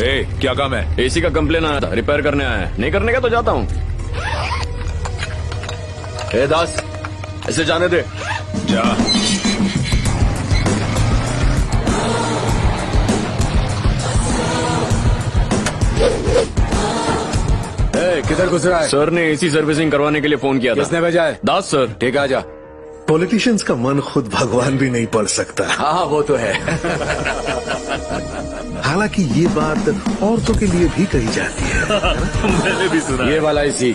ए, क्या काम है? एसी का कंप्लेन आया था, रिपेयर करने आया है। नहीं करने का तो जाता हूँ। ए दास, ऐसे जाने दे। जा। किधर घुस रहा है? सर ने एसी सर्विसिंग करवाने के लिए फोन किया था। किसने भेजा है? दास सर। ठीक है, आजा। पॉलिटिशियंस का मन खुद भगवान भी नहीं पढ़ सकता। हाँ, वो तो है। हालांकि ये बात औरतों के लिए भी कही जाती है। मैंने भी सुना। ये वाला एसी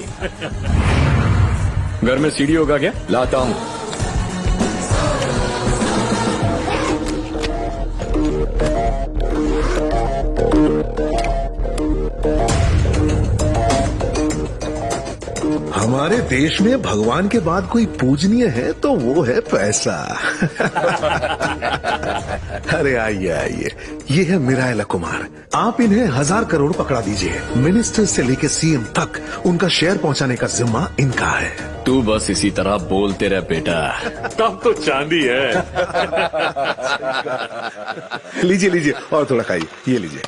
घर में सीडी होगा क्या? लाता हूँ। हमारे देश में भगवान के बाद कोई पूजनीय है तो वो है पैसा। अरे आइए आइए, ये है मिरायला कुमार। आप इन्हें 1000 करोड़ पकड़ा दीजिए। मिनिस्टर से लेके सीएम तक उनका शेयर पहुंचाने का जिम्मा इनका है। तू बस इसी तरह बोलते रह बेटा। तब तो चांदी है। लीजिए लीजिए, और थोड़ा खाइए। ये लीजिए।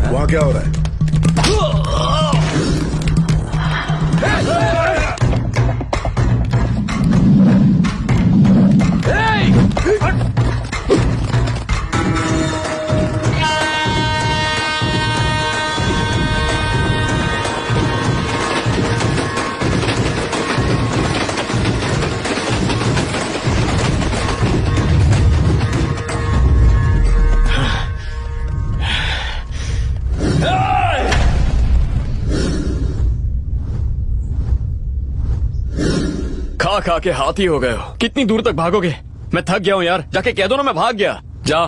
वहाँ क्या हो रहा है? खा खा के हाथी हो गए हो। कितनी दूर तक भागोगे? मैं थक गया हूँ यार। जाके कह दो ना मैं भाग गया। जा।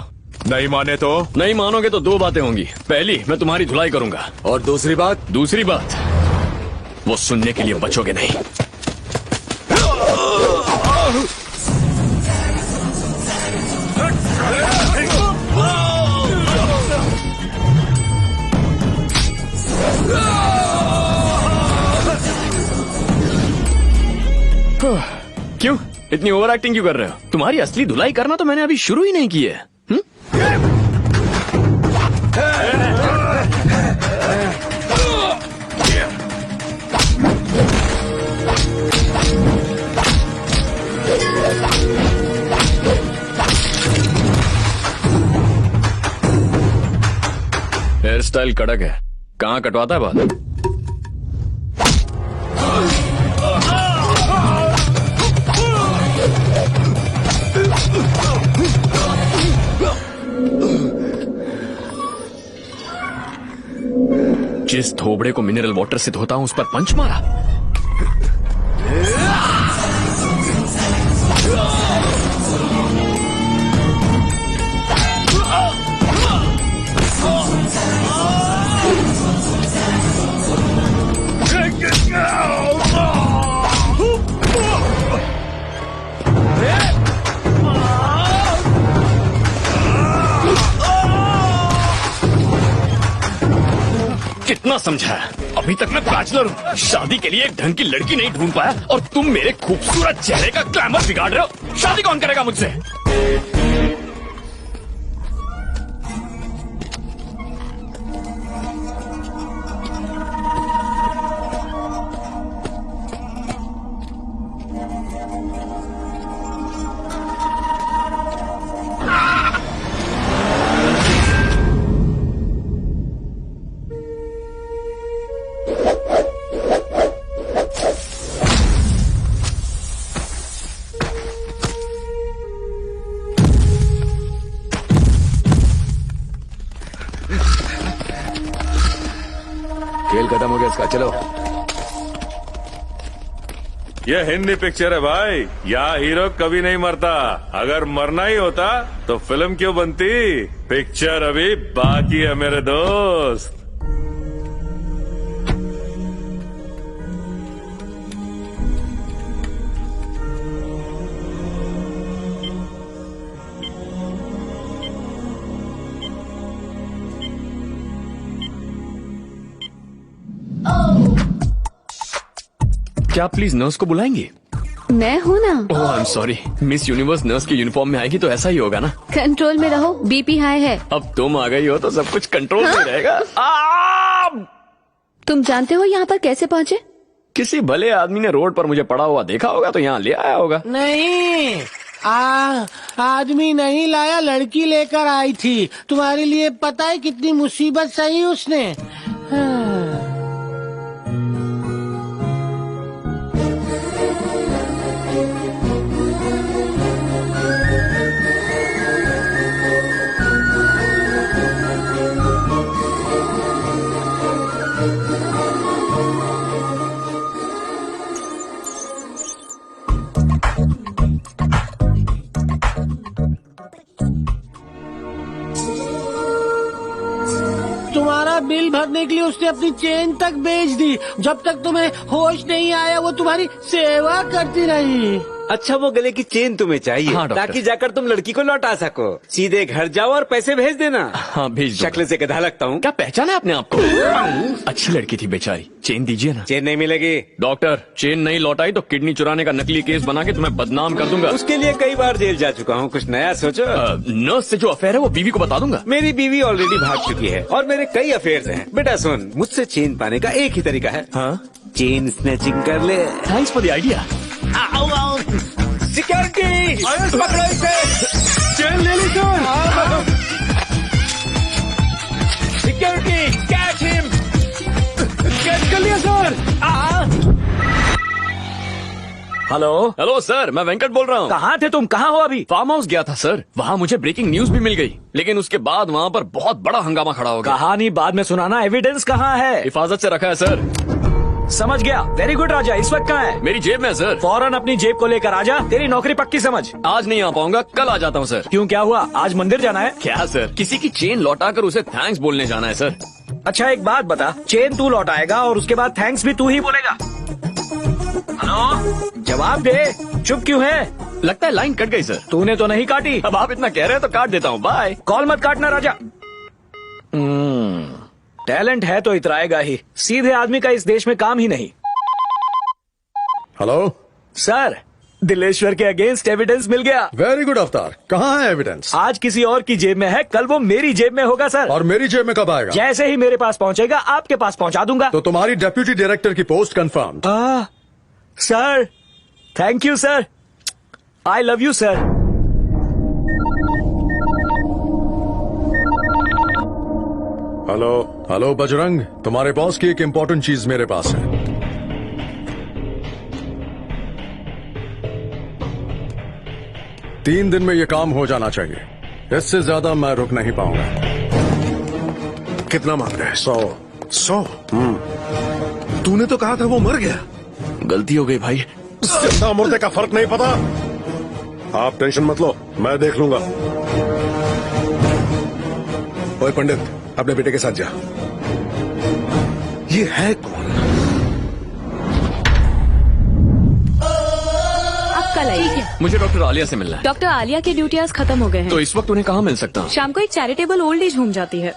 नहीं माने तो? नहीं मानोगे तो 2 बातें होंगी। पहली, मैं तुम्हारी धुलाई करूंगा। और दूसरी बात? दूसरी बात, वो सुनने के लिए बचोगे नहीं। क्यों इतनी ओवर एक्टिंग क्यों कर रहे हो? तुम्हारी असली धुलाई करना तो मैंने अभी शुरू ही नहीं की है। हेयर स्टाइल कड़क है। कहाँ कटवाता है बाल? जिस थोबड़े को मिनरल वाटर से धोता हूं उस पर पंच मारा। कितना समझाया, अभी तक मैं बैचलर हूँ। शादी के लिए एक ढंग की लड़की नहीं ढूंढ पाया और तुम मेरे खूबसूरत चेहरे का ग्लैमर बिगाड़ रहे हो। शादी कौन करेगा मुझसे? खेल खत्म हो गया इसका, चलो। ये हिंदी पिक्चर है भाई, यहाँ हीरो कभी नहीं मरता। अगर मरना ही होता तो फिल्म क्यों बनती? पिक्चर अभी बाकी है मेरे दोस्त। क्या आप प्लीज नर्स को बुलाएंगे? मैं हूँ ना। Oh I am sorry, Miss Universe nurse की यूनिफॉर्म में आएगी तो ऐसा ही होगा ना। कंट्रोल में रहो, बीपी हाई है। अब तुम आ गई हो तो सब कुछ कंट्रोल में रहेगा। तुम जानते हो यहाँ पर कैसे पहुँचे? किसी भले आदमी ने रोड पर मुझे पड़ा हुआ देखा होगा तो यहाँ ले आया होगा। नहीं, आदमी नहीं लाया, लड़की लेकर आई थी। तुम्हारे लिए पता है कितनी मुसीबत सही उसने। तुम्हारा बिल भरने के लिए उसने अपनी चेन तक बेच दी। जब तक तुम्हें होश नहीं आया वो तुम्हारी सेवा करती रही। अच्छा, वो गले की चेन तुम्हें चाहिए हाँ, डॉक्टर। ताकि जाकर तुम लड़की को लौटा सको। सीधे घर जाओ और पैसे भेज देना। हाँ भेज दो। शक्ल से गधा लगता हूँ। क्या पहचाना है अपने आप को? अच्छी लड़की थी बेचारी। चेन दीजिए ना। चेन नहीं मिलेगी। डॉक्टर, चेन नहीं लौटाई तो किडनी चुराने का नकली केस बना के तुम्हें बदनाम कर दूंगा। उसके लिए कई बार जेल जा चुका हूँ, कुछ नया सोचो। नर्स से जो अफेयर है वो बीवी को बता दूंगा। मेरी बीवी ऑलरेडी भाग चुकी है और मेरे कई अफेयर्स हैं। बेटा सुन, मुझसे चेन पाने का एक ही तरीका है। हाँ? चेन स्नैचिंग कर ले। Thanks for the idea. Security, पकड़ो इसे। चेन ले ली sir. Security, catch him. Catch कर लिया सर। हेलो सर, मैं वेंकट बोल रहा हूँ। कहाँ थे तुम? कहाँ हो अभी? फार्म हाउस गया था सर, वहाँ मुझे ब्रेकिंग न्यूज भी मिल गई, लेकिन उसके बाद वहाँ पर बहुत बड़ा हंगामा खड़ा हो गया। कहानी बाद में सुनाना, एविडेंस कहाँ है? हिफाजत से रखा है सर। समझ गया, वेरी गुड राजा। इस वक्त कहाँ है? मेरी जेब में है सर। फौरन अपनी जेब को लेकर आजा, तेरी नौकरी पक्की समझ। आज नहीं आ पाऊंगा, कल आ जाता हूँ सर। क्यों, क्या हुआ? आज मंदिर जाना है? क्या सर, किसी की चेन लौटा कर उसे थैंक्स बोलने जाना है सर। अच्छा एक बात बता, चेन तू लौटाएगा और उसके बाद थैंक्स भी तू ही बोलेगा? हेलो, जवाब दे। चुप क्यों है? लगता है लाइन कट गई सर। तूने तो नहीं काटी। अब आप इतना कह रहे हैं तो काट देता हूँ, बाय। कॉल मत काटना राजा। टैलेंट है तो इतराएगा ही, सीधे आदमी का इस देश में काम ही नहीं। हेलो सर, दिलेश्वर के अगेंस्ट एविडेंस मिल गया। वेरी गुड अवतार, कहाँ है एविडेंस? आज किसी और की जेब में है, कल वो मेरी जेब में होगा सर। और मेरी जेब में कब आएगा? जैसे ही मेरे पास पहुंचेगा आपके पास पहुंचा दूंगा। तो तुम्हारी डेप्यूटी डायरेक्टर की post confirm. Sir, thank you sir, I love you sir. Hello Bajrang, तुम्हारे बॉस की एक इम्पोर्टेंट चीज मेरे पास है। तीन दिन में ये काम हो जाना चाहिए, इससे ज्यादा मैं रुक नहीं पाऊंगा। कितना मांग रहे हैं? 100। तूने तो कहा था वो मर गया। गलती हो गई भाई। जिंदा मुर्दे का फर्क नहीं पता। आप टेंशन मत लो, मैं देख लूंगा। ओए पंडित, अपने बेटे के साथ जा। ये है कौन? आप कल आइए। मुझे डॉक्टर आलिया से मिलना है। डॉक्टर आलिया की ड्यूटी आज खत्म हो गए हैं। तो इस वक्त उन्हें कहाँ मिल सकता हूँ? शाम को एक चैरिटेबल ओल्ड एज होम जाती है।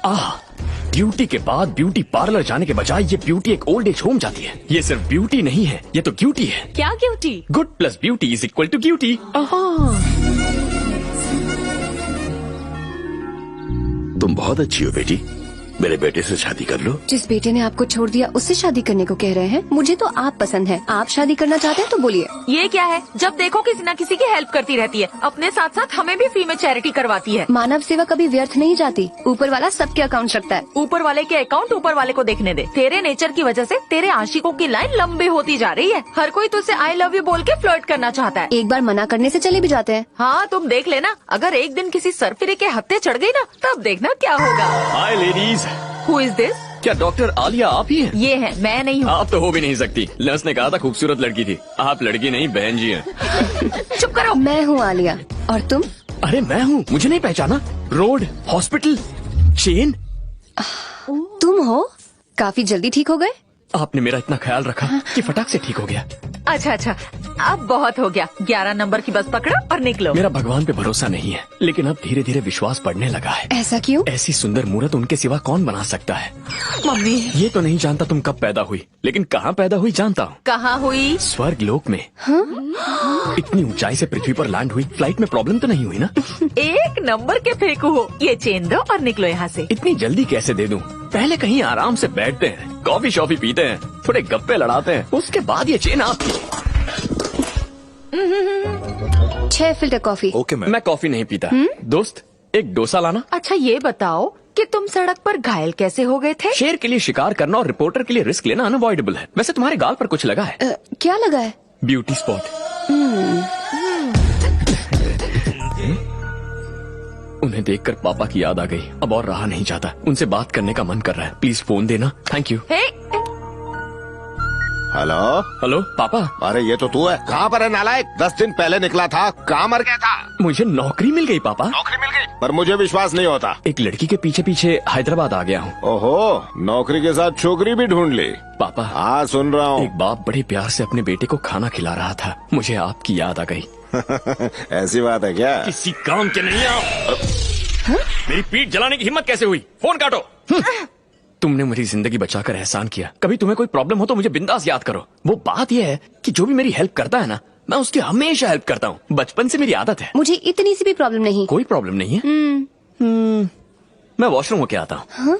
ब्यूटी के बाद ब्यूटी पार्लर जाने के बजाय ये ब्यूटी एक ओल्ड एज होम जाती है। ये सिर्फ ब्यूटी नहीं है, ये तो ब्यूटी है। क्या duty? Good plus beauty is equal to beauty. तुम बहुत अच्छी हो बेटी, मेरे बेटे से शादी कर लो। जिस बेटे ने आपको छोड़ दिया उससे शादी करने को कह रहे हैं? मुझे तो आप पसंद है। आप शादी करना चाहते हैं तो बोलिए। ये क्या है? जब देखो किसी न किसी की हेल्प करती रहती है, अपने साथ साथ हमें भी फ्री में चैरिटी करवाती है। मानव सेवा कभी व्यर्थ नहीं जाती। ऊपर वाला सबके अकाउंट रखता है। ऊपर वाले के अकाउंट ऊपर वाले को देखने दे। तेरे नेचर की वजह से तेरे आशिकों की लाइन लंबी होती जा रही है। हर कोई तुझसे आई लव यू बोल के फ्लर्ट करना चाहता है। एक बार मना करने से चले भी जाते हैं। हाँ, तुम देख लेना, अगर एक दिन किसी सरफिरे के हत्थे चढ़ गई ना, तब देखना क्या होगा। हाय लेडीज। Who is this? क्या डॉक्टर आलिया आप ही हैं? ये है, मैं नहीं हूँ। आप तो हो भी नहीं सकती। नर्स ने कहा था खूबसूरत लड़की थी। आप लड़की नहीं, बहन जी हैं। चुप करो। मैं हूँ आलिया। और तुम? अरे मैं हूँ, मुझे नहीं पहचाना? Road, hospital, chain. तुम हो? काफी जल्दी ठीक हो गए। आपने मेरा इतना ख्याल रखा कि फटाक से ठीक हो गया। अच्छा, अब बहुत हो गया, 11 नंबर की बस पकड़ो और निकलो। मेरा भगवान पे भरोसा नहीं है, लेकिन अब धीरे धीरे विश्वास बढ़ने लगा है। ऐसा क्यों? ऐसी सुंदर मूरत उनके सिवा कौन बना सकता है? मम्मी ये तो नहीं जानता तुम कब पैदा हुई, लेकिन कहाँ पैदा हुई जानता हूँ। कहाँ हुई? स्वर्ग लोक में। इतनी ऊंचाई से पृथ्वी पर लैंड हुई, फ्लाइट में प्रॉब्लम तो नहीं हुई ना? 1 नंबर के फेंकू हो। ये चेन दो और निकलो यहाँ से। इतनी जल्दी कैसे दे दूं? पहले कहीं आराम से बैठते हैं, कॉफी शॉफी पीते हैं, थोड़े गप्पे लड़ाते हैं, उसके बाद ये चेन आपकी। 6 फिल्टर कॉफी। Okay ma'am. मैं कॉफी नहीं पीता। दोस्त, एक डोसा लाना। अच्छा ये बताओ कि तुम सड़क पर घायल कैसे हो गए थे? शेर के लिए शिकार करना और रिपोर्टर के लिए रिस्क लेना अनअवॉइडेबल है। वैसे तुम्हारे गाल पर कुछ लगा है? क्या लगा है? Beauty spot. उन्हें देखकर पापा की याद आ गई। अब और रहा नहीं जाता, उनसे बात करने का मन कर रहा है। प्लीज फोन देना। Thank you. Hey, hello. Hello पापा। अरे ये तो तू है। कहाँ पर है नालायक? 10 दिन पहले निकला था, कहाँ मर गया था? मुझे नौकरी मिल गई पापा। नौकरी मिल गई? पर मुझे विश्वास नहीं होता। एक लड़की के पीछे पीछे हैदराबाद आ गया हूँ। ओहो, नौकरी के साथ छोकरी भी ढूंढ ली? पापा, हाँ सुन रहा हूँ। एक बाप बड़े प्यार से अपने बेटे को खाना खिला रहा था, मुझे आपकी याद आ गई। ऐसी बात है क्या? किसी काम के नहीं आओ। मेरी पीठ जलाने की हिम्मत कैसे हुई? फोन काटो। तुमने मेरी जिंदगी बचाकर एहसान किया। कभी तुम्हें कोई प्रॉब्लम हो तो मुझे बिंदास याद करो। वो बात यह है कि जो भी मेरी हेल्प करता है ना, मैं उसकी हमेशा हेल्प करता हूँ। बचपन से मेरी आदत है। मुझे इतनी सी भी प्रॉब्लम नहीं। कोई प्रॉब्लम नहीं है। मैं वॉशरूम होके आता हूँ।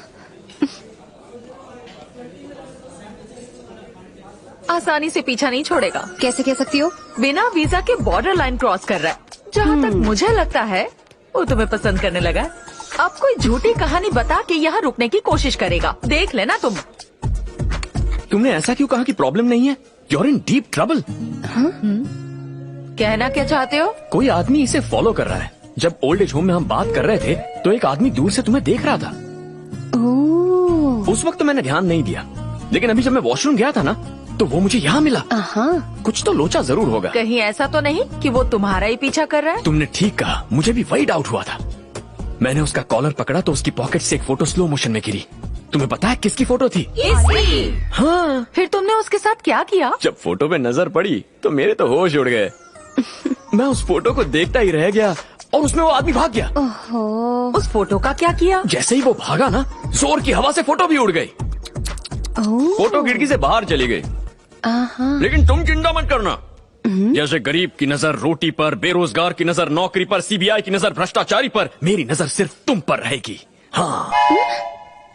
आसानी से पीछा नहीं छोड़ेगा। कैसे कह सकती हो? बिना वीजा के बॉर्डर लाइन क्रॉस कर रहा है। जहाँ तक मुझे लगता है वो तुम्हें पसंद करने लगा है। अब कोई झूठी कहानी बता के यहाँ रुकने की कोशिश करेगा, देख लेना तुम। तुमने ऐसा क्यों कहा कि प्रॉब्लम नहीं है? You're in deep trouble। कहना क्या चाहते हो? कोई आदमी इसे फॉलो कर रहा है। जब ओल्ड एज होम में हम बात कर रहे थे तो एक आदमी दूर से तुम्हें देख रहा था। उस वक्त तो मैंने ध्यान नहीं दिया, लेकिन अभी जब मैं वॉशरूम गया था ना तो वो मुझे यहाँ मिला। कुछ तो लोचा जरूर होगा। कहीं ऐसा तो नहीं कि वो तुम्हारा ही पीछा कर रहा है? तुमने ठीक कहा, मुझे भी वही डाउट हुआ था। मैंने उसका कॉलर पकड़ा तो उसकी पॉकेट से एक फोटो स्लो मोशन में गिरी। तुम्हें पता है किसकी फोटो थी? हाँ। फिर तुमने उसके साथ क्या किया? जब फोटो पे नजर पड़ी तो मेरे तो होश उड़ गए। मैं उस फोटो को देखता ही रह गया और उसमें वो आदमी भाग गया। उस फोटो का क्या किया? जैसे ही वो भागा ना, जोर की हवा से फोटो भी उड़ गई। फोटो खिड़की से बाहर चली गई। लेकिन तुम चिंता मत करना। जैसे गरीब की नजर रोटी पर, बेरोजगार की नजर नौकरी पर, सीबीआई की नजर भ्रष्टाचारी पर, मेरी नजर सिर्फ तुम पर रहेगी। हाँ।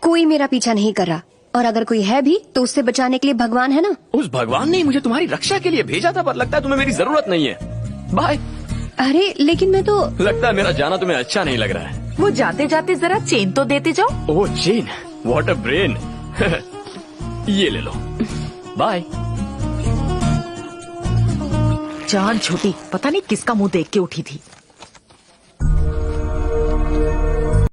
कोई मेरा पीछा नहीं कर रहा, और अगर कोई है भी तो उससे बचाने के लिए भगवान है ना। उस भगवान ने मुझे तुम्हारी रक्षा के लिए भेजा था, पर लगता है तुम्हें मेरी जरूरत नहीं है। बाय। अरे लेकिन मैं तो। लगता है मेरा जाना तुम्हें अच्छा नहीं लग रहा है। वो जाते जाते जरा चेन तो देते जाओ। ओह चेन, व्हाट अ ब्रेन। ये ले लो। बाय। जान छोटी, पता नहीं किसका मुंह देख के उठी थी।